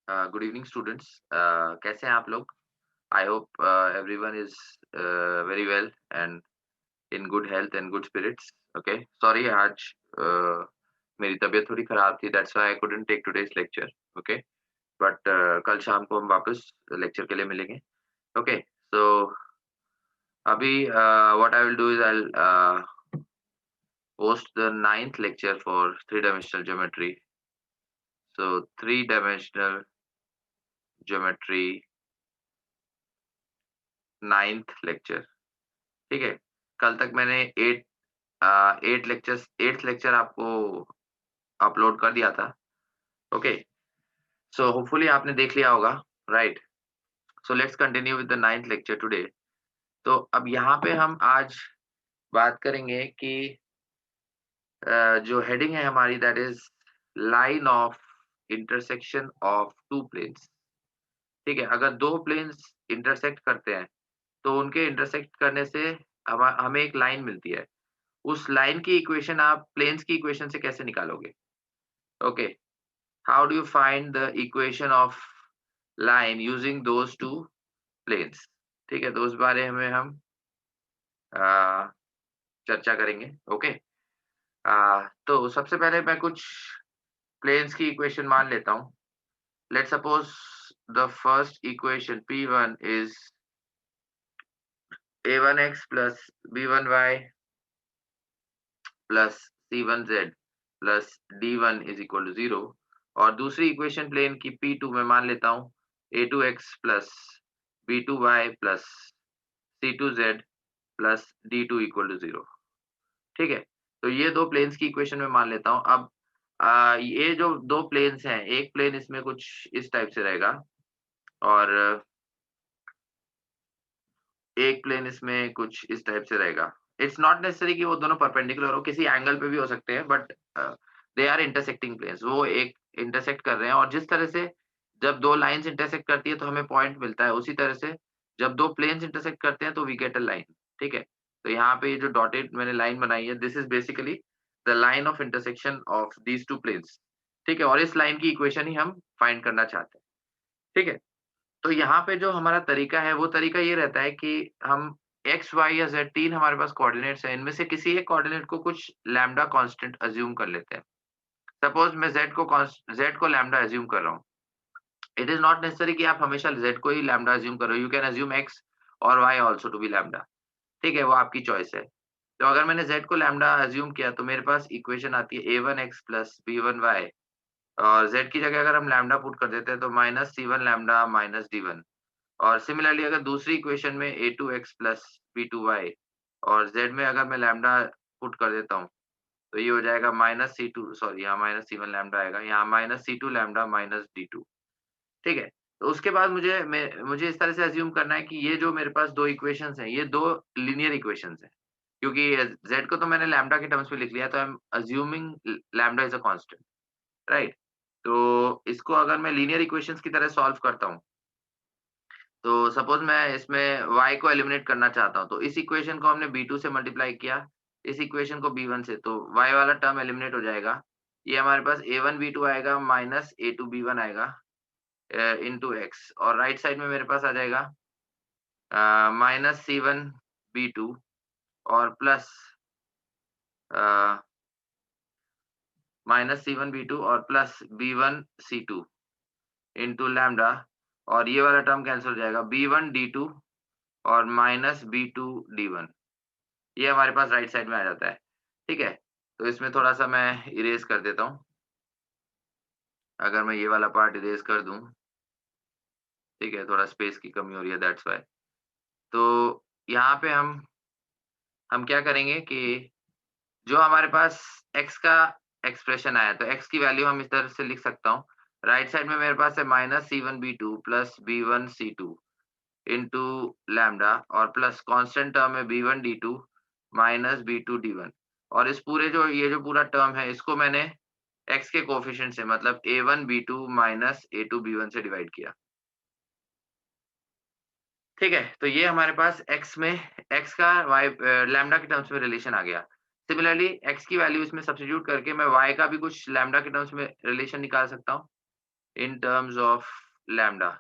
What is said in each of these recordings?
Good evening students. कैसे हैं आप लोग? I hope everyone is very well and in good health and good spirits. Okay, sorry आज मेरी तबीयत थोड़ी खराब थी, that's why I couldn't take today's lecture. Okay, but कल शाम को हम वापस लेक्चर के लिए मिलेंगे। ओके, सो अभी what I will do is I host the ninth lecture for three-dimensional geometry. So three-dimensional geometry ninth lecture. ठीक है, कल तक मैंने 8 लेक्चर आपको अपलोड कर दिया था। ओके, सो होपफुली आपने देख लिया होगा, right? So let's continue with the ninth lecture today. तो अब यहाँ पे हम आज बात करेंगे कि जो हेडिंग है हमारी that is line of intersection of two planes. ठीक है, अगर दो प्लेन्स इंटरसेक्ट करते हैं तो उनके इंटरसेक्ट करने से हमें एक लाइन मिलती है। उस लाइन की इक्वेशन आप प्लेन्स की इक्वेशन से कैसे निकालोगे? Okay, how do you find the equation of line using those two planes? ठीक है, तो उस बारे में हम अ, चर्चा करेंगे। ओके, तो सबसे पहले मैं कुछ प्लेन्स की इक्वेशन मान लेता हूँ। Let's suppose the first equation P1 is A1x plus B1y plus C1z plus D1 is equal to 0। और दूसरी इक्वेशन प्लेन की P2 में मान लेता हूँ A2x plus B2y plus C2z plus D2 equal to 0। ठीक है, तो ये दो प्लेन्स की इक्वेशन में मान लेता हूँ। अब ये जो दो प्लेन्स हैं, एक प्लेन इसमें कुछ इस टाइप से रहेगा और एक प्लेन इसमें कुछ इस टाइप से रहेगा। इट्स नॉट नेसेसरी कि वो दोनों परपेंडिकुलर हो, किसी एंगल पे भी हो सकते हैं, but they are intersecting planes. वो एक इंटरसेक्ट कर रहे हैं और जिस तरह से जब 2 लाइन्स इंटरसेक्ट करती है तो हमें पॉइंट मिलता है, उसी तरह से जब 2 प्लेन्स इंटरसेक्ट करते हैं तो वी गेट अ लाइन। ठीक है? तो यहाँ पे ये जो डॉटेड मैंने लाइन बनाई है, this is basically the line of intersection of these 2 planes. ठीक है? और इस लाइन की इक्वेशन ही हम फाइंड करना चाहते हैं। ठीक है? तो यहाँ पे जो हमारा तरीका है, वो तरीका ये रहता है कि हम एक्स, वाई या ज़ेड 3 हमारे पास कोऑर्डिनेट्स हैं, इनमें से किसी एक कोऑर्डिनेट को कुछ लैम्ब्डा कांस्टेंट अज़्यूम कर लेते हैं। सपोज़ मैं ज़ेड को लैम्ब्डा अज़्यूम कर रहा हूँ। इट इज़ नॉट नेसेसरी कि आप हमेशा ज़ेड को ही लैम्ब्डा अज़्यूम करो, यू कैन अज़्यूम एक्स और y also to be lambda. ठीक है? वो आपकी चॉइस है। तो अगर मैंने ज़ेड को लैम्ब्डा अज़्यूम किया तो मेरे पास इक्वेशन आती है a1x प्लस b1y और ज़ेड की जगह अगर हम लैम्ब्डा पुट कर देते हैं तो minus c1 lambda minus d1। और सिमिलरली अगर दूसरी इक्वेशन में a2x प्लस b2y और z में अगर मैं लैम्ब्डा पुट कर देता हूँ, तो ये हो जाएगा माइनस C2, सॉरी यहाँ माइनस C1 लैम्ब्डा आएगा, यहाँ minus C2 lambda minus D2। ठीक है? तो उसके बाद मुझे इस तरह से अज़्यूम करना है कि ये जो मेरे पास 2 इक्वेशंस हैं, ये 2 लीनियर इक्वेशंस हैं। क्योंकि z को तो मैंने लैम्ब्डा के टर्म्स में लिख लिया, तो I am assuming lambda is a constant, right? तो इसको अगर मैं लीनियर इक्वेशंस की तरह सॉल्व करता हूँ, तो सपोज़ मैं इसमें y को एलिमिनेट करना चाहता हूँ, तो इस इक्वेशन को हमने b2 से मल्टीप्लाई किया, इस इक्वेशन को b1 से, तो y वाला टर्म एलिमिनेट हो जाएगा। ये हमारे पास a1 b2 आएगा माइनस a2 b1 आएगा इंटू x और राइट साइड में मेरे पास आ जाएगा माइनस c1 b2 और प्लस अ, माइनस c1 b2 और plus b1 c2 into lambda और ये वाला टर्म कैंसल हो जाएगा b1 d2 और माइनस b2 d1। ये हमारे पास राइट साइड में आ जाता है, ठीक है? तो इसमें थोड़ा-सा मैं इरेज़ कर देता हूँ। अगर मैं ये वाला पार्ट इरेज़ कर दूँ, ठीक है? थोड़ा स्पेस की कमी हो रही है दैट्स व्हाई। तो यहाँ पे हम क्या करेंगे कि जो हमारे पास x का एक्सप्रेशन आया, तो x की वैल्यू हम इस तरह से लिख सकता हूँ। राइट साइड में मेरे पास है minus C1 B2 plus B1 C2 into lambda और प्लस कांस्टेंट टर्म है B1 D2 minus B2 D1 और इस पूरे जो ये जो पूरा टर्म है इसको मैंने x के कोएफ़िशिएंट से मतलब a1 b2 minus a2 b1 से डिवाइड किया। ठीक है? तो ये हमारे पास x में x का लैम्ब्डा के टर्म्स में रिलेशन आ गया। सिमिलरली x की वैल्यू इसमें सब्स्टिट्यूट करके मैं y का भी कुछ लैम्ब्डा के टर्म्स में रिलेशन निकाल सकता हूँ। इन टर्म्स ऑफ लैम्डा,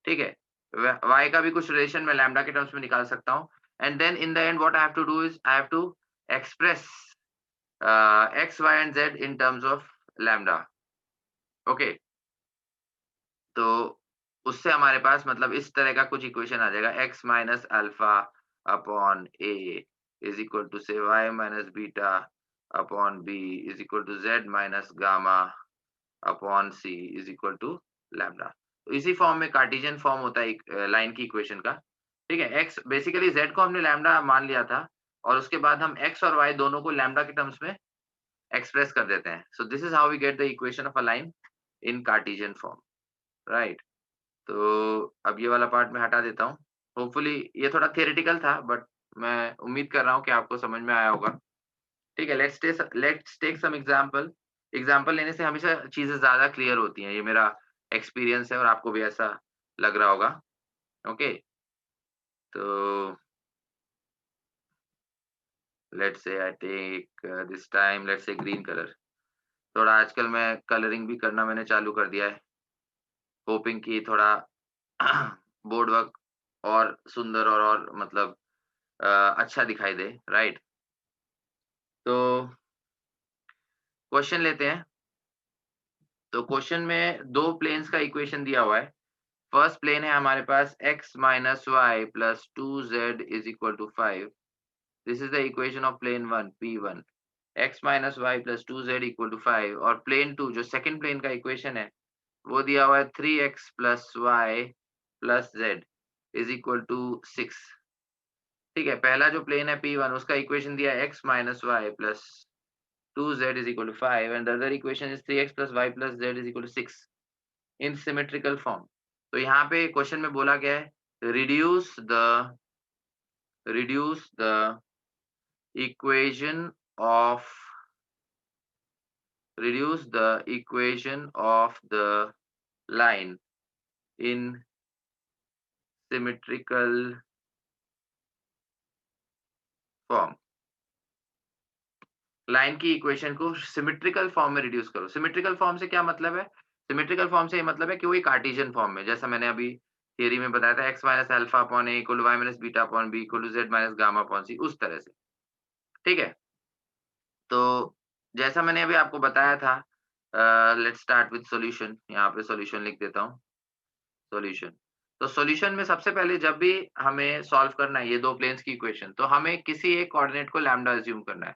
ठीक है? y का भी कुछ रिलेशन मैं लैम्डा के टर्म्स में निकाल सकता हूँ and then in the end what I have to do is I have to express x, y and z in terms of lambda, okay? तो उससे हमारे पास मतलब इस तरह का कुछ इक्वेशन आ जाएगा x minus alpha upon a is equal to से y minus beta upon b is equal to z minus gamma upon c is equal to lambda. तो इसी फॉर्म में कार्टेशियन फॉर्म होता है लाइन की इक्वेशन का, ठीक है? x बेसिकली z को हमने लैम्डा मान लिया था और उसके बाद हम x और y दोनों को लैम्डा के टर्म्स में एक्सप्रेस कर देते हैं। So this is how we get the equation of a line in Cartesian form, right? तो अब ये वाला पार्ट मैं हटा देता हूँ। होपफुली ये थोड़ा थियोरेटिकल था बट मैं उम्मीद कर रहा हूँ कि आपको समझ में आया होगा। ठीक है, let's take some example. Example लेने से हमेशा चीज़ें ज़्यादा क्लियर होती हैं। ये मेरा एक्सपीरियंस है और आपको भी ऐसा लग रहा होगा। ओके, तो let's say I take this time let's say green colour. थोड़ा आजकल मैं कलरिंग भी करना मैंने चालू कर दिया है, होपिंग कि थोड़ा बोर्ड वर्क और सुंदर और मतलब अच्छा दिखाई दे, राइट? तो क्वेश्चन लेते हैं। तो क्वेश्चन में 2 प्लेन्स का इक्वेशन दिया हुआ है। फर्स्ट प्लेन है हमारे पास x minus y plus 2z is equal to 5। This is the equation of plane 1 P1। x minus y plus 2z equal to 5 और प्लेन 2 जो सेकंड प्लेन का इक्वेशन है वो दिया हुआ है 3x plus y plus z is equal to 6। ठीक है, पहला जो प्लेन है P1 उसका इक्वेशन दिया है x minus y plus 2z is equal to 5 and the other equation is 3x plus y plus z is equal to 6 in symmetrical form। तो यहाँ पे क्वेश्चन में बोला गया है reduce the equation of reduce the equation of the line in symmetrical form। Line की equation को symmetrical form में रिड्यूस करो। सिमेट्रिकल फॉर्म से क्या मतलब है? सिमेट्रिकल फॉर्म से ये मतलब है कि वो एक कार्टेशियन फॉर्म में, जैसा मैंने अभी थियरी में बताया था, x minus alpha upon a equal to y minus beta upon b equal to z minus gamma upon c, उस तरह से। ठीक है? तो जैसा मैंने अभी आपको बताया था, लेट्स स्टार्ट विद सॉल्यूशन। यहाँ पे सॉल्यूशन लिख देता हूँ, सॉल्यूशन। तो सॉल्यूशन में सबसे पहले जब भी हमें सॉल्व करना है ये 2 प्लेन्स की इक्वेशन, तो हमें किसी एक कोऑर्डिनेट को लैम्डा अज़्यूम करना है।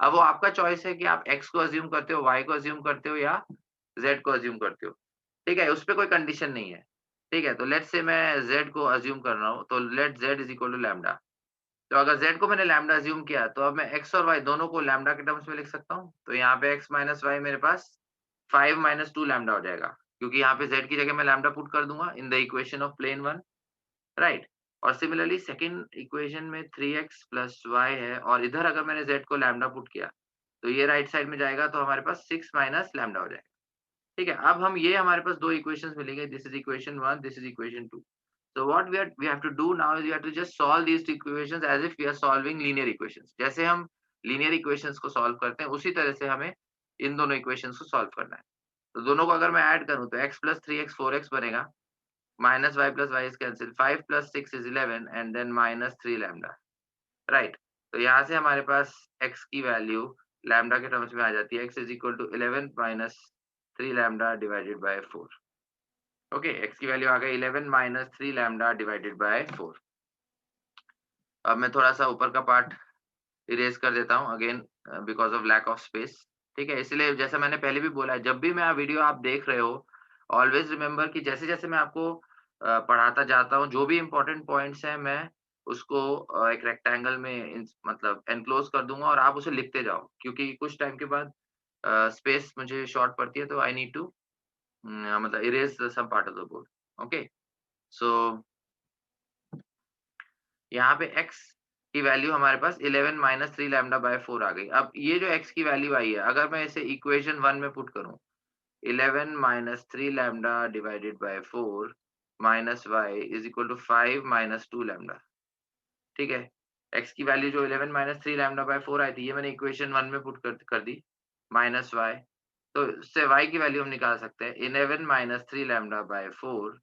अब वो आपका चॉइस है कि आप x को अज़्यूम करते हो, y को अज़्यूम करते हो या z को अज़्यूम करते हो। ठीक है? उसपे कोई कंडीशन नहीं है। ठीक है? तो लेट्स से मैं z को अज़्यूम कर रहा हूँ, तो let z is equal to lambda. तो अगर z को मैंने लैम्डा अज़्यूम किया, तो अब मैं x और y दोनों को लैम्डा के टर्म्स में लिख सकता हूँ। तो यहाँ पे x माइनस y मेरे पास 5 माइनस 2 लैम्डा हो जाएगा, क्योंकि यहाँ पे z की जगह मैं लैम्डा पुट कर दूँगा in the equation of plane 1, right? और सिमिलरली सेकंड इक्वेशन में 3x प्लस y है और इधर अगर मैंने z को लैम्डा पुट किया, तो ये राइट साइड में जाएगा तो हमारे पास 6 माइनस लैम्डा हो जाएगा। ठीक है? अब हम ये हमारे पास 2 इक्वेशंस मिलेंगे, this is equation 1, this is equation 2। So what we have to do now is we have to just solve these two equations as if we are solving linear equations। जैसे हम linear equations को solve करते हैं, उसी तरह से हमें इन दोनों equations को solve करना है। तो दोनों को अगर मैं ऐड करूँ तो x plus 3x 4x बनेगा, minus y plus y is cancelled, 5 plus 6 is 11 and then minus 3 lambda, right? तो यहाँ से हमारे पास x की वैल्यू लैम्डा के टर्म्स में आ जाती है, x is equal to 11 minus 3 lambda divided by 4। Okay, x की वैल्यू आ गई 11 माइनस 3 लैम्डा डिवाइडेड बाय 4। अब मैं थोड़ा-सा ऊपर का पार्ट इरेज़ कर देता हूँ again because of lack of space. ठीक है? इसलिए जैसा मैंने पहले भी बोला है, जब भी मैं वीडियो आप देख रहे हो, ऑलवेज़ रिमेंबर कि जैसे-जैसे मैं आपको पढ़ाता जाता हूँ, जो भी इम्पोर्टेंट पॉइंट्स हैं, मैं उसको एक रेक्टेंगल में मतलब एनक्लोज़ कर दूँगा और आप उसे लिखते जाओ, क्योंकि कुछ टाइम के बाद स्पेस मुझे शॉर्ट पड़ती है, तो आई नीड टू मतलब erase some part of the board. Okay? So यहाँ पे x की वैल्यू हमारे पास 11 माइनस 3 लैम्डा बाय 4 आ गई। अब ये जो x की वैल्यू आई है, अगर मैं इसे इक्वेशन 1 में पुट करूँ, 11 minus 3 lambda divided by 4 minus y is equal to 5 minus 2 lambda. ठीक है? x की वैल्यू जो 11 माइनस 3 लैम्डा बाय 4 आई थी, ये मैंने इक्वेशन 1 में पुट कर दी, माइनस y। तो इससे y की वैल्यू हम निकाल सकते हैं 11 माइनस 3 लैम्डा बाय 4।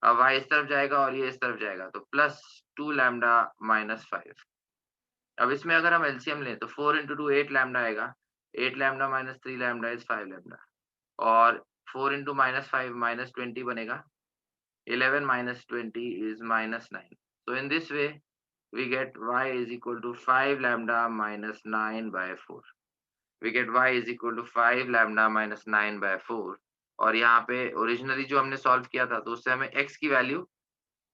अब y इस तरफ जाएगा और ये इस तरफ जाएगा तो प्लस 2 लैम्डा माइनस 5। अब इसमें अगर हम एलसीएम लें तो 4 इंटू 2 8 लैम्डा आएगा। 8 lambda minus 3 lambda is 5 lambda और 4 इंटू माइनस 5 माइनस 20 बनेगा। 11 minus 20 is minus 9. So in this way, we get y is equal to 5 lambda minus 9 by 4. We get y is equal to 5 lambda minus 9 by 4. और यहाँ पे originally जो हमने solve किया था तो उससे हमें x की वैल्यू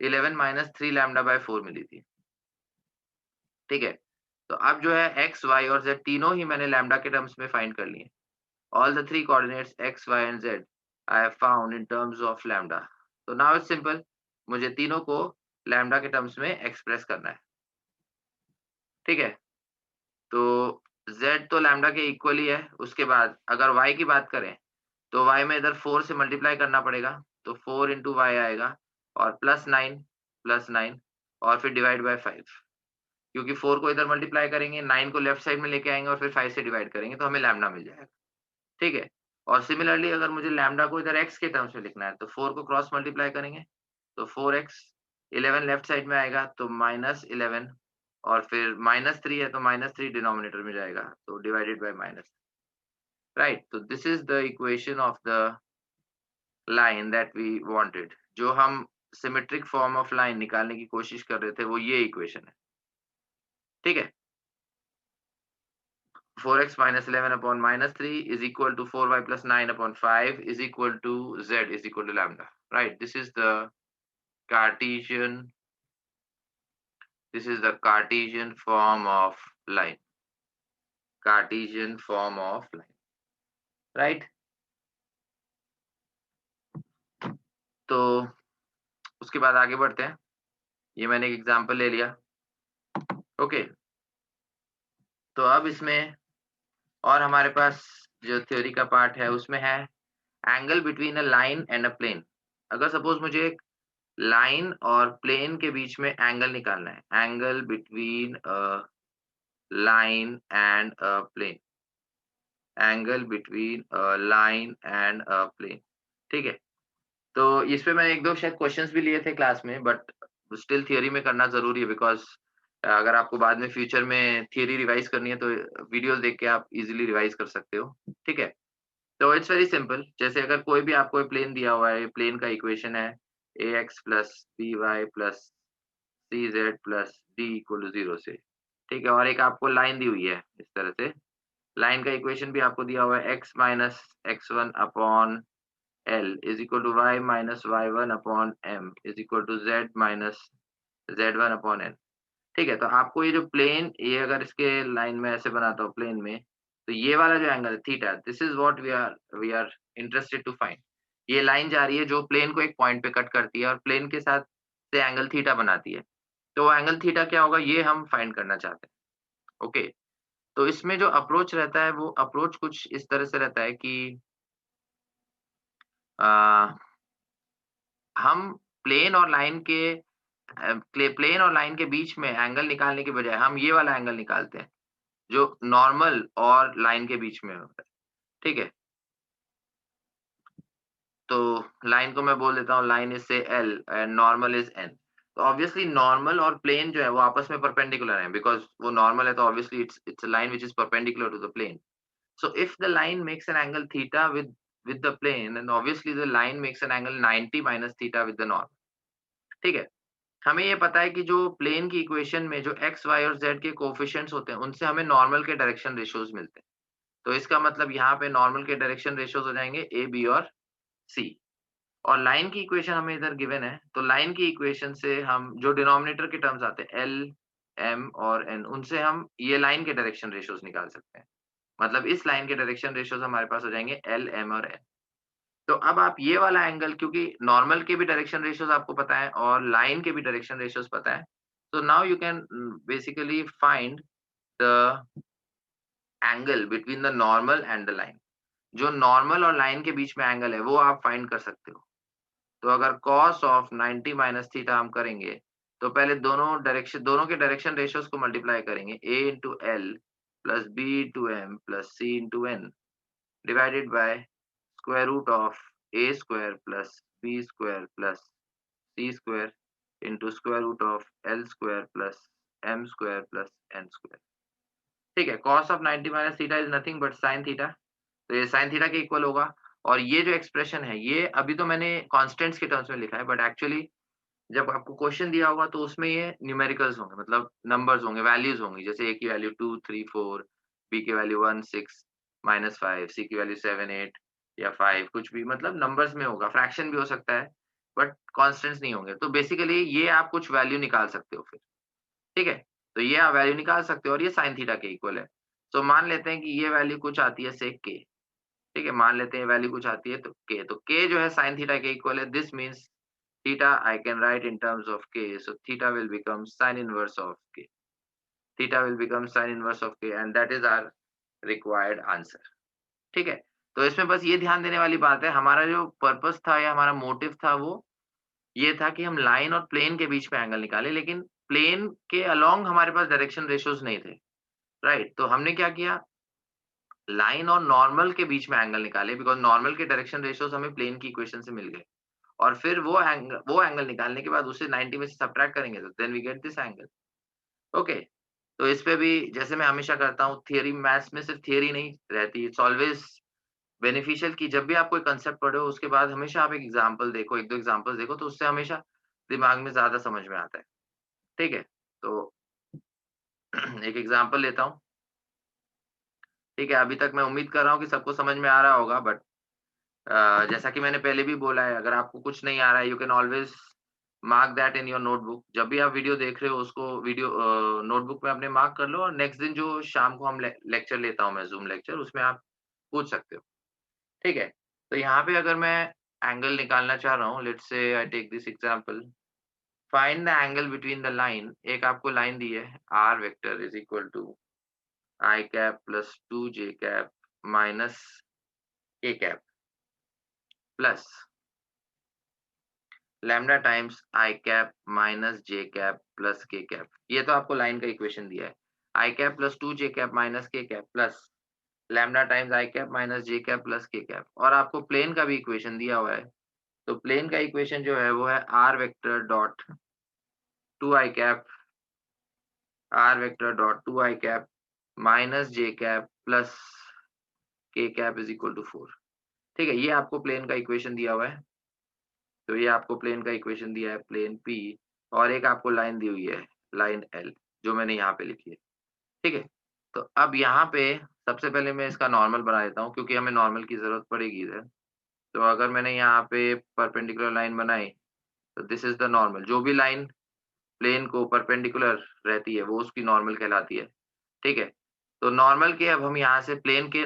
11 माइनस 3 लैम्डा बाय 4 मिली थी। ठीक है, तो अब जो है x, y और z तीनों ही मैंने लैम्डा के टर्म्स में फाइंड कर लिए। All the three coordinates x, y and z I have found in terms of lambda. So now it's simple. मुझे तीनों को लैम्डा के टर्म्स में एक्सप्रेस करना है। ठीक है, तो z तो लैम्डा के इक्वल ही है। उसके बाद अगर y की बात करें तो y में इधर 4 से मल्टीप्लाई करना पड़ेगा, तो 4 इंटू वाई आएगा और प्लस 9 और फिर डिवाइड बाय 5। क्योंकि 4 को इधर मल्टीप्लाई करेंगे, 9 को लेफ्ट साइड में लेके आएंगे और फिर 5 से डिवाइड करेंगे तो हमें लैम्डा मिल जाएगा। ठीक है, और सिमिलरली अगर मुझे लैम्डा को इधर x के टर्म्स में लिखना है तो 4 को क्रॉस मल्टीप्लाई करेंगे तो 4x, 11 लेफ्ट साइड में आएगा तो -11 और फिर -3 है तो -3 डिनोमिनेटर में जाएगा तो डिवाइडेड बाय माइनस। राइट, तो this is the equation of the line that we wanted. जो हम सिमेट्रिक फॉर्म ऑफ लाइन निकालने की कोशिश कर रहे थे वो ये इक्वेशन है। ठीक है, 4x minus 11 upon minus 3 is equal to 4y plus 9 upon 5 is equal to z is equal to lambda. Right, Cartesian, this is the Cartesian form of line. Cartesian form of line. Right? तो उसके बाद आगे बढ़ते हैं। ये मैंने एक example ले लिया। ओके, तो अब इसमें और हमारे पास जो थ्योरी का पार्ट है उसमें है angle between a line and a plane. अगर सपोज मुझे एक लाइन और प्लेन के बीच में एंगल निकालना है, angle between a line and a plane, angle between a line and a plane. ठीक है, तो इस पे मैंने 1-2 शायद क्वेश्चंस भी लिए थे क्लास में, बट स्टिल थियरी में करना ज़रूरी है बिकॉज़ अगर आपको बाद में फ्यूचर में थियरी रिवाइज़ करनी है तो वीडियोज़ देख के आप इज़िली रिवाइज़ कर सकते हो। ठीक है? तो इट्स वेरी सिंपल। जैसे अगर कोई भी आपको प्लेन दिया हुआ है, प्लेन का इक्वेशन है ax plus by plus cz plus d equal to 0 से, ठीक है? और एक आपको लाइन दी हुई है इस तरह से। लाइन का इक्वेशन भी आपको दिया हुआ है x minus x1 upon l is equal to y minus y1 upon m is equal to z minus z1 upon n। ठीक है, तो आपको ये जो प्लेन, ये अगर इसके लाइन में ऐसे बनाता हूँ प्लेन में, तो ये वाला जो एंगल है theta, this is what we are interested to find. ये लाइन जा रही है जो प्लेन को एक पॉइंट पे कट करती है और प्लेन के साथ से एंगल थीटा बनाती है। तो वो एंगल थीटा क्या होगा ये हम फाइंड करना चाहते हैं। ओके, तो इसमें जो अप्रोच रहता है वो अप्रोच कुछ इस तरह से रहता है कि आ, हम प्लेन और लाइन के प्लेन और लाइन के बीच में एंगल निकालने के बजाय हम ये वाला एंगल निकालते हैं जो नॉर्मल और लाइन के बीच में होता है। ठीक है? तो लाइन को मैं बोल देता हूँ, लाइन इज से L and normal is an. तो ऑब्वियसली नॉर्मल और प्लेन जो है वो आपस में परपेंडिकुलर है बिकॉज़ वो नॉर्मल है तो obviously it's a line which is perpendicular to the plane. So if the line makes an angle theta with the plane, then obviously the line makes an angle 90 minus theta with the norm. ठीक है? हमें ये पता है कि जो plane की equation में जो x, y और z के कोएफिशिएंट्स होते हैं, उनसे हमें नॉर्मल के डायरेक्शन रेशियोज मिलते हैं। तो इसका मतलब यहाँ पे नॉर्मल के डायरेक्शन रेशियोज हो जाएंगे a, b और c। और लाइन की इक्वेशन हमें इधर गिवन है, तो लाइन की इक्वेशन से हम जो डिनोमिनेटर के टर्म्स आते हैं l, m और n, उनसे हम ये लाइन के डायरेक्शन रेशियोज निकाल सकते हैं। मतलब इस लाइन के डायरेक्शन रेशियोज हमारे पास हो जाएंगे एल, एम और एन। तो अब आप ये वाला एंगल, क्योंकि नॉर्मल के भी डायरेक्शन रेशियोज आपको पता है और लाइन के भी डायरेक्शन रेशियोज पता है, so now you can basically find the angle between the normal and the line। जो नॉर्मल और लाइन के बीच में एंगल है वो आप फाइंड कर सकते हो। तो अगर cos ऑफ 90 माइनस थीटा हम करेंगे तो पहले दोनों के डायरेक्शन रेशियोज को मल्टीप्लाई करेंगे, a into L plus b into M plus c into N. Divided by square root of A square plus B square plus C square into square root of L square plus M square plus N square. ठीक है, cos of 90 minus theta is nothing but sine theta. तो ये sine theta के equal होगा। और ये जो expression है, ये अभी तो मैंने कांस्टेंट्स के टर्म्स में लिखा है, बट एक्चुअली जब आपको क्वेश्चन दिया होगा तो उसमें ये न्यूमेरिकल्स होंगे, मतलब नंबर्स होंगे, वैल्यूज होंगी। जैसे ए की वैल्यू 2 3 4, बी की वैल्यू 1 6 -5, सी की वैल्यू 7 8 या 5, कुछ भी, मतलब नंबर्स में होगा, फ्रैक्शन भी हो सकता है, बट कांस्टेंट्स नहीं होंगे। तो बेसिकली ये आप कुछ वैल्यू निकाल सकते हो फिर। ठीक है? तो ये आप वैल्यू निकाल सकते हो और ये साइन थीटा के इक्वल है। तो मान लेते हैं कि ये वैल्यू कुछ आती है सेक के। ठीक है? मान लेते हैं वैल्यू कुछ आती है तो के। तो के जो है साइन थीटा के इक्वल है। This means theta I can write in terms of k. So theta will become sin inverse of k. Theta will become sin inverse of k and that is our required answer. ठीक है? तो इसमें बस ये ध्यान देने वाली बात है, हमारा जो पर्पस था या हमारा मोटिव था वो ये था कि हम लाइन और प्लेन के बीच में एंगल निकालें, लेकिन प्लेन के अलोंग हमारे पास डायरेक्शन रेशियोज नहीं थे, राइट? तो हमने क्या किया, लाइन और नॉर्मल के बीच में एंगल निकाले, बिकॉज़ नॉर्मल के डायरेक्शन रेशियोज हमें प्लेन की इक्वेशन से मिल गए। और फिर वो एंगल निकालने के बाद उसे 90 में से सब्ट्रैक्ट करेंगे तो then we get this angle. Okay. तो इस पे भी जैसे मैं हमेशा करता हूँ, थियरी मैथ्स में सिर्फ थियरी नहीं रहती, इट्स ऑलवेज बेनिफिशियल कि जब भी आप कोई कांसेप्ट पढ़ो उसके बाद हमेशा आप एक एग्जांपल देखो, 1-2 एग्जांपल्स देखो, तो उससे हमेशा दिमाग में ज़्यादा समझ में आता है। ठीक है? तो एक एग्जांपल लेता हूँ। ठीक है? अभी तक मैं उम्मीद कर रहा हूँ कि सबको समझ में आ रहा होगा, बट जैसा कि मैंने पहले भी बोला है, अगर आपको कुछ नहीं आ रहा है, you can always mark that in your notebook. जब भी आप वीडियो देख रहे हो उसको वीडियो नोटबुक में अपने मार्क कर लो, और नेक्स्ट दिन जो शाम को हम लेक्चर लेता हूँ मैं, ज़ूम लेक्चर, उसमें आप पूछ सकते हो। ठीक है? तो यहाँ पे अगर मैं एंगल निकालना चाह रहा हूँ, let's say I take this example, find the angle between the line. एक आपको लाइन दी है, r vector is equal to i cap plus 2j cap minus k cap plus lambda times I cap minus J cap plus K cap. ये तो आपको line का equation दिया है। I cap plus 2 J cap minus K cap plus lambda times I cap minus J cap plus K cap, और आपको plane का भी इक्वेशन दिया हुआ है। तो प्लेन का इक्वेशन जो है वो है R vector dot 2 I cap minus J cap plus K cap is equal to 4। ठीक है? ये आपको प्लेन का इक्वेशन दिया हुआ है। तो ये आपको प्लेन का इक्वेशन दिया है, प्लेन P, और एक आपको लाइन दी हुई है, लाइन L, जो मैंने यहाँ पे लिखी है। ठीक है? तो अब यहाँ पे सबसे पहले मैं इसका नॉर्मल बना देता हूँ, क्योंकि हमें नॉर्मल की ज़रूरत पड़ेगी इधर। तो अगर मैंने यहाँ पे परपेंडिकुलर लाइन बनाई, तो दिस इज़ द नॉर्मल। जो भी लाइन प्लेन को परपेंडिकुलर रहती है, वो उसकी नॉर्मल कहलाती है। ठीक है? तो नॉर्मल के अब हम यहाँ से प्लेन के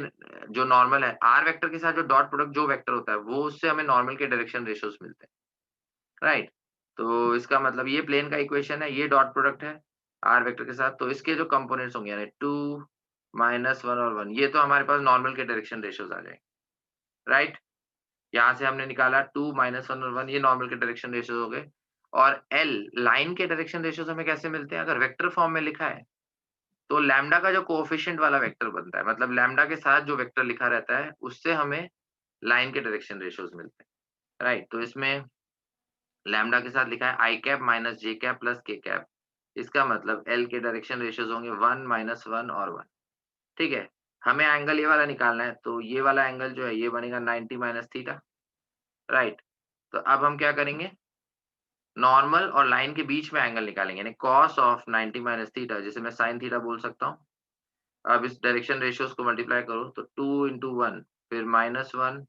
जो नॉर्मल है, r वेक्टर के साथ जो डॉट प्रोडक्ट जो वेक्टर होता है, वो उससे हमें नॉर्मल के डायरेक्शन रेशियोज़ मिलते हैं। राइट? तो इसका मतलब ये प्लेन का इक्वेशन है, ये डॉट प्रोडक्ट है r वेक्टर के साथ, तो इसके जो कंपोनेंट्स होंगे यानी 2 -1 और 1, ये तो हमारे पास नॉर्मल के डायरेक्शन रेशियोज़ आ जाएँगे। राइट? यहाँ से हमने निकाला 2 -1 और 1, ये नॉर्मल के डायरेक्शन रेशियोज़ हो गए। और L लाइन के डायरेक्शन रेशियोज़ हमें कैसे मिलते हैं? अगर वेक्टर फॉर्म में लिखा है, तो लैम्ब्डा का जो कोएफ़िशिएंट वाला वेक्टर बनता है, मतलब लैम्ब्डा के साथ जो वेक्टर लिखा रहता है, उससे हमें लाइन के डायरेक्शन रेशियोज़ मिलते हैं। राइट? तो इसमें लैम्ब्डा के साथ लिखा है I cap minus J cap plus K cap. इसका मतलब एल के डायरेक्शन रेशियोज होंगे 1 -1 और 1। ठीक है? हमें एंगल ये वाला निकालना है, तो ये वाला एंगल जो है ये बनेगा 90 माइनस थीटा। राइट? तो अब हम क्या करेंगे, नॉर्मल और लाइन के बीच में एंगल निकालेंगे, यानी कॉस ऑफ 90 माइनस थीटा, जिसे मैं साइन थीटा बोल सकता हूँ। अब इस डायरेक्शन रेशियोज को मल्टीप्लाई करो तो 2 इंटू 1, फिर -1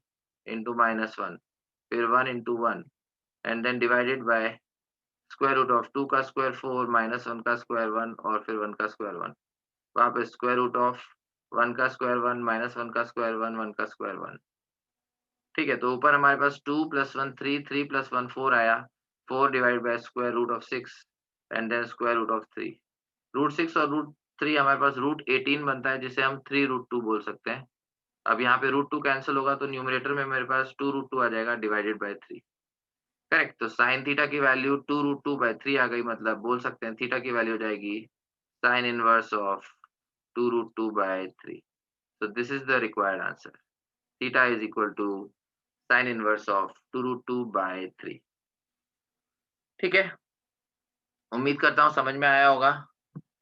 इंटू -1, फिर 1 into 1, and then divided by square root of 2 का स्क्वायर 4 माइनस 1 का स्क्वायर 1 और फिर 1 का स्क्वायर 1। वापस स्क्वायर रूट ऑफ 1 का स्क्वायर 1 माइनस 1 का स्क्वायर 1, 1 का स्क्वायर 1। ठीक है? तो ऊपर हमारे पास 2 + 1 3, 3 + 1 4 आया। 4 divided by square root of 6 and then square root of 3। Root 6 और रूट 3 हमारे पास रूट 18 बनता है, जिसे हम 3 रूट 2 बोल सकते हैं। अब यहाँ पे रूट 2 कैंसल होगा तो न्यूमरेटर में मेरे पास 2 रूट 2 आ जाएगा डिवाइडेड बाय 3। करेक्ट? तो साइन थीटा की वैल्यू 2 रूट 2 बाय 3 आ गई, मतलब बोल सकते हैं थीटा की वैल्यू हो जाएगी sin inverse of 2 root 2 by 3. So this is the required answer. Theta is equal to sine inverse of 2√2/3। ठीक है, उम्मीद करता हूँ समझ में आया होगा।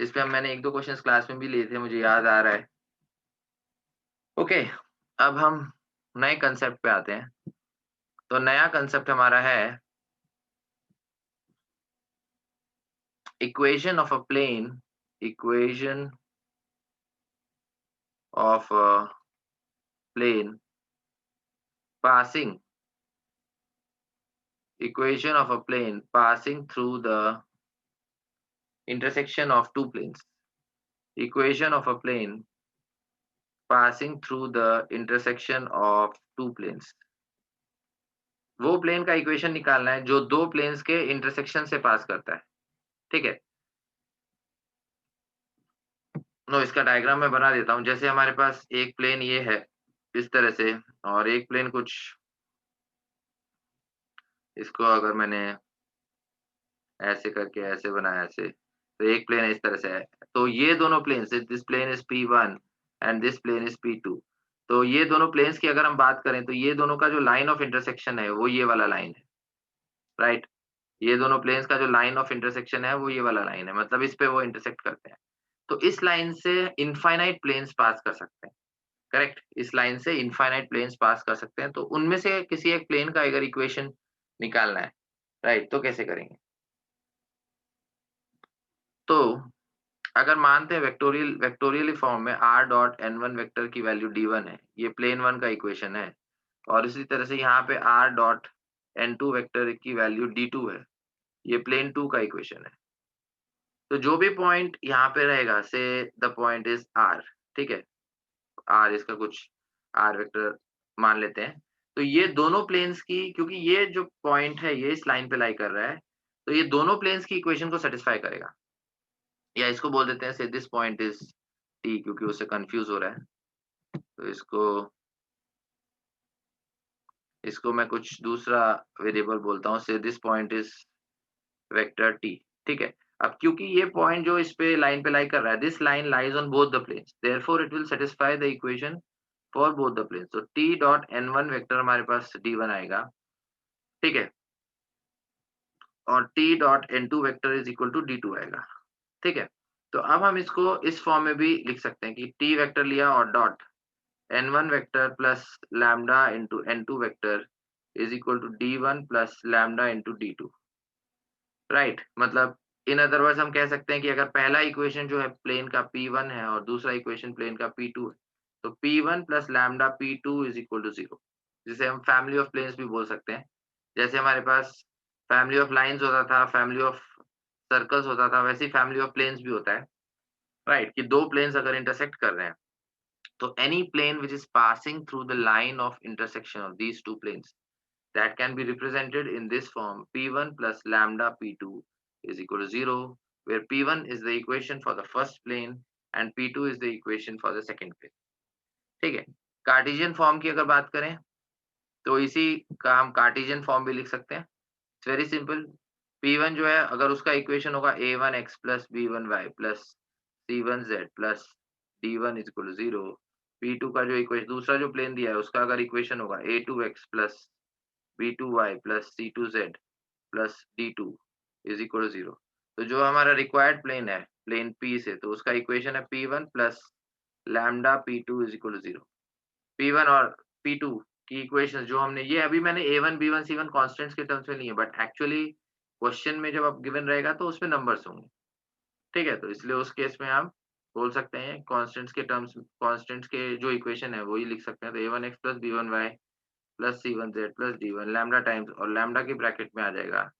इस पे मैंने 1-2 क्वेश्चंस क्लास में भी लिए थे, मुझे याद आ रहा है। ओके, अब हम नए कंसेप्ट पे आते हैं। तो नया कंसेप्ट हमारा है equation of a plane, equation of a plane passing, equation of a plane passing through the intersection of two planes, equation of a plane passing through the intersection of two planes। वो plane का equation निकालना है जो दो planes के intersection से पास करता है। ठीक है, नो इसका डायग्राम मैं बना देता हूँ। जैसे हमारे पास एक प्लेन ये है इस तरह से, और एक प्लेन कुछ इसको अगर मैंने ऐसे करके ऐसे बनाया ऐसे, तो एक प्लेन इस तरह से है। तो ये दोनों planes, this plane is P1 and this plane is P2। तो ये दोनों प्लेन्स की अगर हम बात करें तो ये दोनों का जो लाइन ऑफ इंटरसेक्शन है वो ये वाला लाइन है, राइट? ये दोनों प्लेन्स का जो लाइन ऑफ इंटरसेक्शन है वो ये वाला लाइन है, मतलब इस पे वो इंटरसेक्ट करते हैं। तो इस लाइन से इनफाइनाइट प्लेन्स पास कर सकते हैं, करेक्ट? इस लाइन से इनफाइनाइट प्लेन्स पास कर सकते हैं। तो उनमें से किसी एक प्लेन का अगर इक्वेशन निकालना है, राइट? तो कैसे करेंगे? तो अगर मानते हैं वेक्टोरियली फॉर्म में r डॉट n1 वेक्टर की वैल्यू d1 है, ये प्लेन 1 का इक्वेशन है, और इसी तरह से यहाँ पे r डॉट n2 वेक्टर की वैल्यू d2 है, ये प्लेन 2 का इक्वेशन है। तो जो भी पॉइंट यहाँ पे रहेगा, से द पॉइंट इज r, ठीक है? r इसका कुछ r वेक्टर मान लेते हैं। तो ये दोनों प्लेन्स की, क्योंकि ये जो पॉइंट है ये इस लाइन पे लाई कर रहा है, तो ये दोनों प्लेन्स की इक्वेशन को सैटिस्फाई करेगा। या इसको बोल देते हैं से दिस पॉइंट इज t, क्योंकि उससे कंफ्यूज हो रहा है। तो इसको मैं कुछ दूसरा वेरिएबल बोलता हूँ, से this point is vector t। ठीक है, अब क्योंकि ये पॉइंट जो इस पे लाइन पे लाई कर रहा है, this line lies on both the planes, therefore it will satisfy the equation for both the planes. तो t डॉट n1 वेक्टर हमारे पास d1 आएगा, ठीक है, और t dot n2 vector is equal to d2 आएगा। ठीक है, तो अब हम इसको इस फॉर्म में भी लिख सकते हैं कि t वेक्टर लिया और dot n1 vector plus lambda into n2 vector is equal to d1 plus lambda into d2, right? मतलब इन अदर वर्ड्स हम कह सकते हैं कि अगर पहला इक्वेशन जो है प्लेन का P1 है और दूसरा इक्वेशन प्लेन का P2 है, तो P1 plus lambda P2 is equal to 0, जिसे हम फैमिली ऑफ प्लेन्स भी बोल सकते हैं। जैसे हमारे पास फैमिली ऑफ लाइन्स होता था, फैमिली ऑफ सर्कल्स होता था, वैसे ही फैमिली ऑफ प्लेन्स भी होता है, राइट? कि दो प्लेन्स अगर इंटरसेक्ट कर रहे हैं, so any plane which is passing through the line of intersection of these two planes, that can be represented in this form: P1 plus lambda P2 is equal to 0, where P1 is the equation for the first plane and P2 is the equation for the second plane। ठीक है, Cartesian form की अगर बात करें तो इसी का हम कार्टेशियन फॉर्म भी लिख सकते हैं। It's very simple. P1 जो है अगर उसका इक्वेशन होगा a1x plus b1y plus c1z plus d1 is equal to 0। P2 का जो इक्वेशन, दूसरा जो प्लेन दिया है उसका अगर इक्वेशन होगा a2x plus b2y plus c2z plus d2 is equal to 0। तो जो हमारा रिक्वायर्ड प्लेन है प्लेन P से, तो उसका इक्वेशन है P1 plus lambda P2 is equal to 0। P1 और P2 की इक्वेशंस जो हमने, ये अभी मैंने A1, B1, C1 कांस्टेंट्स के टर्म्स में ली है, बट एक्चुअली क्वेश्चन में जब आप गिवन रहेगा तो उसमें नंबर्स होंगे। ठीक है, तो इसलिए उस केस में आप बोल सकते हैं कांस्टेंट्स के टर्म्स, कांस्टेंट्स के जो इक्वेशन है वही लिख सकते हैं। तो a1x plus b1y plus c1z plus d1 lambda times, और लैम्डा की ब्रैकेट में आ जाएगा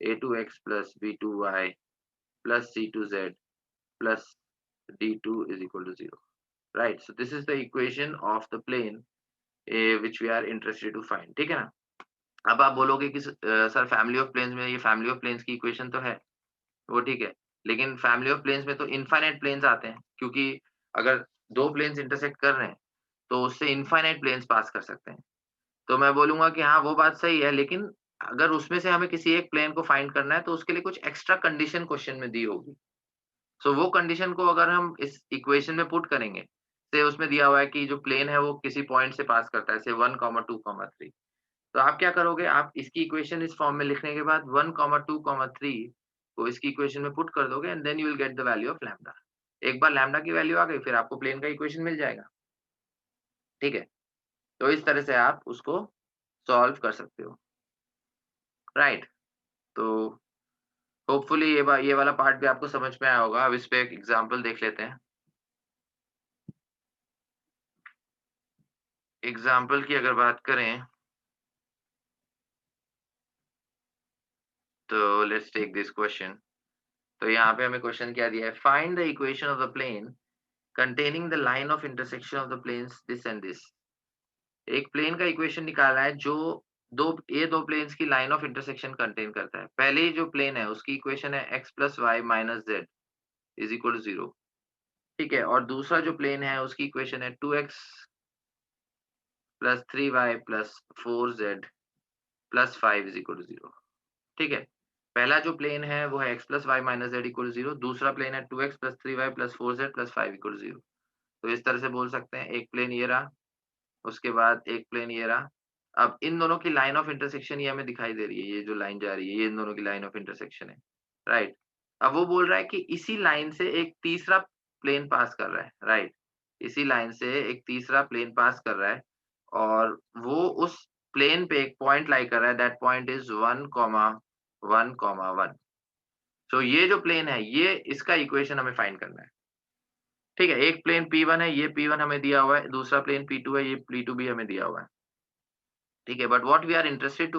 a2x plus b2y plus c2z plus d2 is equal to 0, right? So this is the equation of the plane which we are interested to find। ठीक है ना? अब आप बोलोगे कि सर फैमिली ऑफ प्लेन्स में ये फैमिली ऑफ प्लेन्स की इक्वेशन तो है, वो ठीक है, लेकिन फैमिली ऑफ प्लेन्स में तो इनफाइनाइट प्लेन्स आते हैं, क्योंकि अगर दो प्लेन्स इंटरसेक्ट कर रहे हैं तो उससे इनफाइनाइट प्लेन्स पास कर सकते हैं। तो मैं बोलूंगा कि हाँ वो बात सही है, लेकिन अगर उसमें से हमें किसी एक प्लेन को फाइंड करना है तो उसके लिए कुछ एक्स्ट्रा कंडीशन क्वेश्चन में दी होगी। सो वो कंडीशन को अगर हम इस इक्वेशन में पुट करेंगे, से उसमें दिया हुआ है कि जो प्लेन है वो किसी पॉइंट से पास करता है, जैसे 1, 2, 3। तो आप क्या करोगे, आप इसकी इक्वेशन इस फॉर्म में लिखने के बाद 1, 2, 3 को इसकी इक्वेशन में पुट कर दोगे and then you will get the value of lambda. एक बार लैम्ब्डा की वैल्यू आ गई, फिर आपको प्लेन का इक्वेशन मिल जाएगा, ठीक है? तो इस तरह से आप उसको सॉल्व कर सकते हो, राइट? तो होपफुली ये वाला पार्ट भी आपको समझ में आया होगा। अब इस पे एक एग्ज़ाम्पल देख लेते हैं। एग्ज़ाम्पल की अगर बात करें, तो लेट्स टेक दिस क्वेश्चन। तो यहाँ पे हमें क्वेश्चन क्या दिया है? Find the equation of the plane containing the line of intersection of the planes this and this. एक प्लेन का इक्वेशन निकालना है जो दो प्लेन्स की लाइन ऑफ इंटरसेक्शन कंटेन करता है। पहले ही जो प्लेन है उसकी इक्वेशन है x + y - z = 0, ठीक है? और दूसरा जो प्लेन है उसकी इक्वेशन है 2x + 3y + 4z + 5 = 0, ठीक है? पहला जो प्लेन है वो है x + y - z = 0, दूसरा प्लेन है 2x + 3y + 4z + 5 = 0। तो इस तरह से बोल सकते हैं, एक प्लेन ये रहा, उसके बाद एक प्लेन ये रहा। अब इन दोनों की लाइन ऑफ इंटरसेक्शन ये हमें दिखाई दे रही है, ये जो लाइन जा रही है, ये इन दोनों की लाइन ऑफ इंटरसेक्शन है, राइट? अब वो बोल रहा है कि इसी लाइन से एक तीसरा प्लेन पास कर रहा है, राइट? इसी लाइन से एक तीसरा प्लेन पास कर रहा है और वो उस प्लेन पे एक पॉइंट लाई कर रहा है, दैट पॉइंट इज़ 1, 1, 1। सो ये जो प्लेन है, ये इसका इक्वेशन हमें फाइंड करना है, ठीक है? एक प्लेन P1 है, ये P1 हमें दिया हुआ है, दूसरा प्लेन P2 है, ये P2 भी हमें दिया हुआ है। ठीक है, but what we are interested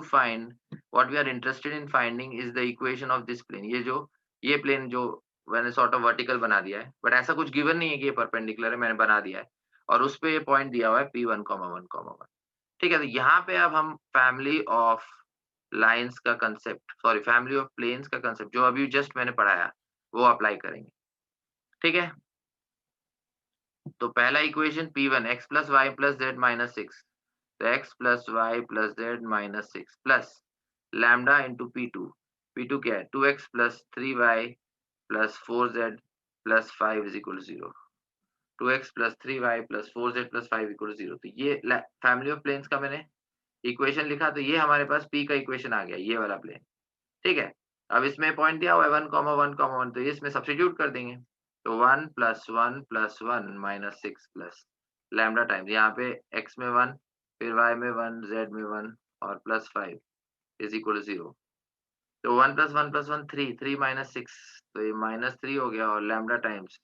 in finding is the equation of this plane. ये प्लेन जो मैंने सॉर्ट ऑफ वर्टिकल बना दिया है, बट ऐसा कुछ गिवन नहीं है कि ये परपेंडिकुलर है, मैंने बना दिया है और उस पे ये पॉइंट दिया हुआ है P1, 1, 1। ठीक है, तो यहाँ पे अब हम फैमिली ऑफ लाइन्स का concept, sorry family of planes का कांसेप्ट जो अभी जस्ट मैंने पढ़ाया, वो अप्लाई करेंगे। ठीक है? तो पहला equation P1 x + y + z - 6, तो x + y + z - 6 plus lambda into P2। P2 क्या है? 2x + 3y + 4z + 5 = 0। 2x + 3y + 4z + 5 = 0। तो ये फैमिली ऑफ प्लेन्स का मैंने इक्वेशन लिखा, तो ये हमारे पास P का इक्वेशन आ गया, ये वाला प्लेन। ठीक है? अब इसमें पॉइंट दिया हुआ है 1, 1, 1, तो ये इसमें सब्स्टिट्यूट कर देंगे। तो 1 + 1 + 1 - 6 प्लस लैम्ब्डा टाइम्स यहाँ पे x में 1, फिर y में 1, z में 1 और प्लस 5 = 0। तो 1 + 1 + 1 3, 3 - 6, तो ये -3 हो गया और लैम्ब्डा टाइम्स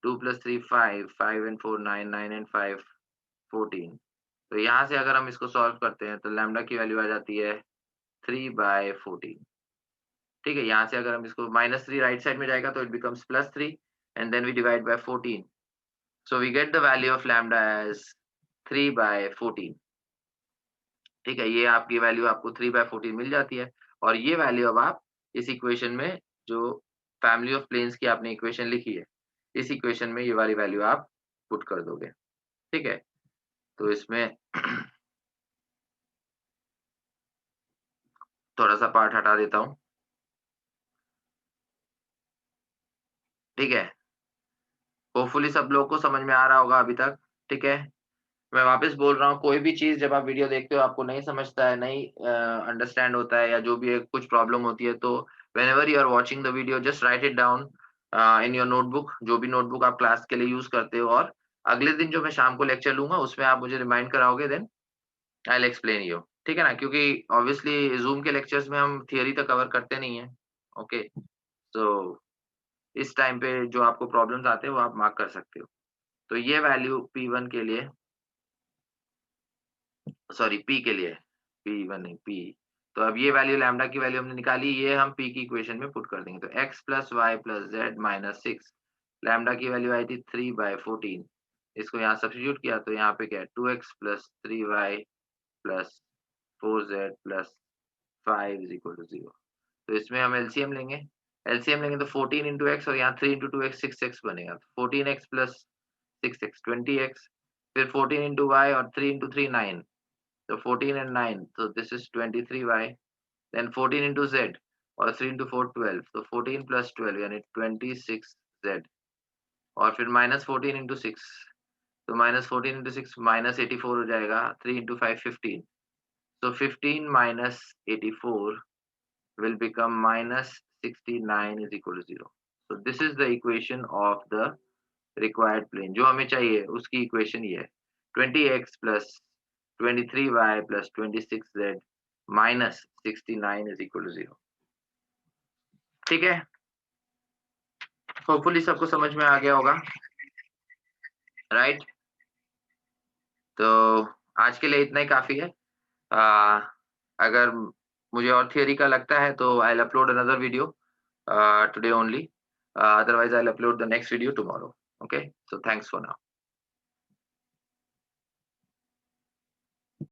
2 + 3 5, 5 and 4 9, 9 and 5 14। तो यहाँ से अगर हम इसको सॉल्व करते हैं तो लैम्ब्डा की वैल्यू आ जाती है 3/14। ठीक है, यहाँ से अगर हम इसको -3 राइट साइड में जाएगा तो it becomes +3 and then we divide by 14। So we get the value of lambda as 3/14। ठीक है, ये आपकी वैल्यू आपको 3/14 मिल जाती है और ये वैल्यू अब आप इस इक्वेशन में जो फैमिली ऑफ प्लेन्स की आपने इक्वेशन लिखी है, इस इक्वेशन में ये वाली वैल्यू आप पुट कर दोगे। ठीक है? तो इसमें थोड़ा-सा पार्ट हटा देता हूँ। ठीक है? होपफुली सब लोगों को समझ में आ रहा होगा अभी तक। ठीक है? मैं वापस बोल रहा हूँ, कोई भी चीज़ जब आप वीडियो देखते हो आपको नहीं समझता है, नहीं अंडरस्टैंड होता है या जो भी है कुछ प्रॉब्लम होती है, तो whenever you are watching the video just write it down in your notebook, जो भी नोटबुक आप क्लास के लिए यूज़ करते हो, और अगले दिन जो मैं शाम को लेक्चर लूँगा उसमें आप मुझे रिमाइंड कराओगे, then I will explain you. ठीक है ना? क्योंकि ऑब्वियसली ज़ूम के लेक्चर्स में हम थियरी तो कवर करते नहीं हैं। ओके? तो इस टाइम पे जो आपको प्रॉब्लम्स आते हैं वो आप मार्क कर सकते हो। तो ये वैल्यू P1 के लिए, सॉरी P के लिए, P1 नहीं P। तो अब ये वैल्यू लैम्ब्डा की वैल्यू हमने निकाली, ये हम P की इक्वेशन में पुट कर देंगे। तो x + y + z - 6, लैम्ब्डा की वैल्यू आई थी 3/14। इसको यहाँ सब्स्टिट्यूट किया तो यहाँ पे क्या है 2x + 3y + 4z + 5 = 0। तो इसमें हम एलसीएम लेंगे तो 14 into x और यहाँ 3 into 2x 6x बनेगा। तो 14x + 6x 20x, फिर 14 into y और 3 into 3 9, so 14 and 9, so this is 23y, then 14 into z और 3 into 4 12, so 14 + 12 यानी 26z, और फिर -14 into 6, तो -14 into 6 -84 हो जाएगा, 3 into 5 15. So 15 minus 84 will become -69 is equal to 0. So this is the equation of the required plane. जो हमें चाहिए उसकी equation ये है 20x plus 23y plus 26z minus 69 is equal to 0. ठीक है, होपफुली सबको समझ में आ गया होगा, राइट? तो आज के लिए इतना ही काफी है। अगर मुझे और थियरी का लगता है तो I will upload another video today only, otherwise I will upload the next video tomorrow. Okay, so thanks for now.